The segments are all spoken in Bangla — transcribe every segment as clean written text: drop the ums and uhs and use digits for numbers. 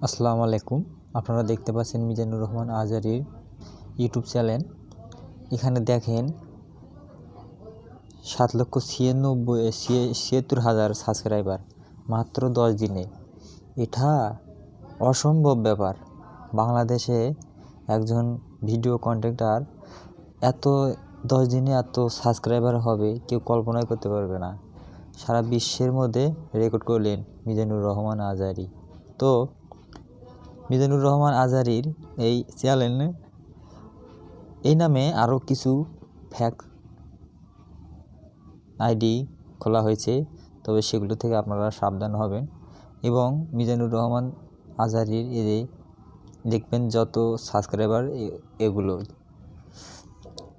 আসসালামু আলাইকুম। আপনারা দেখতে পাচ্ছেন মিজানুর রহমান আজহারীর ইউটিউব চ্যানেল। এখানে দেখেন 7,76,000 সাবস্ক্রাইবার মাত্র 10 দিনে। এটা অসম্ভব ব্যাপার। বাংলাদেশে একজন ভিডিও কন্টেন্টার এত 10 দিনে এত সাবস্ক্রাইবার হবে কেউ কল্পনাই করতে পারবে না। সারা বিশ্বের মধ্যে রেকর্ড করলেন মিজানুর রহমান আজহারী। তো মিজানুর রহমান আজহারীর এই চ্যানেলে এই নামে আরও কিছু ফ্যাক আইডি খোলা হয়েছে, তবে সেগুলো থেকে আপনারা সাবধান হবেন। এবং মিজানুর রহমান আজহারীর এই দেখবেন যত সাবস্ক্রাইবার এগুলোই।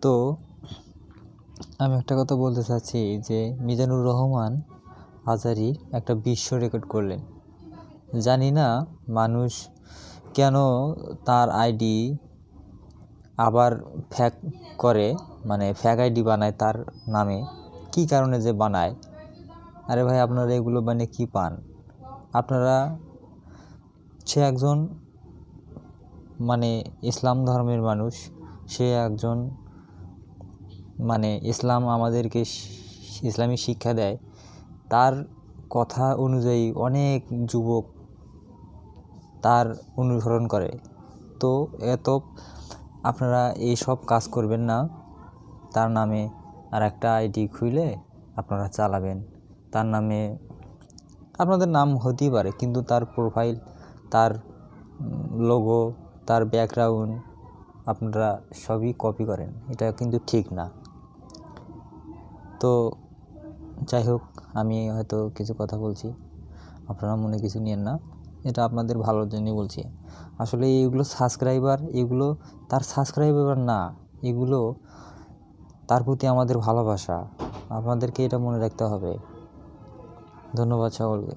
তো আমি একটা কথা বলতে চাচ্ছি যে মিজানুর রহমান আজহারী একটা বিশ্ব রেকর্ড করলেন। জানি না মানুষ কেন তার আইডি আবার ফ্যাক করে, মানে ফ্যাক আইডি বানায় তার নামে। কি কারণে যে বানায়? আরে ভাই, আপনারা এগুলো বানিয়ে কি পান? আপনারা সে একজন মানে ইসলাম ধর্মের মানুষ, সে একজন মানে ইসলাম আমাদেরকে ইসলামী শিক্ষা দেয়। তার কথা অনুযায়ী অনেক যুবক তার অনুসরণ করে। তো আপনারা এই সব কাজ করবেন না। তার নামে আর একটা আইডি খুলে আপনারা চালাবেন। তার নামে আপনাদের নাম হতেই পারে, কিন্তু তার প্রোফাইল, তার লোগো, তার ব্যাকগ্রাউন্ড আপনারা সবই কপি করেন। এটা কিন্তু ঠিক না। তো যাই হোক, আমি হয়তো কিছু কথা বলছি, আপনারা মনে কিছু নিয়েন না। এটা আপনাদের ভালোর জন্যই বলছি। আসলে এগুলো সাবস্ক্রাইবার, এগুলো তার সাবস্ক্রাইবার না, এগুলো তার প্রতি আমাদের ভালোবাসা। আপনাদেরকে এটা মনে রাখতে হবে। ধন্যবাদ সকলকে।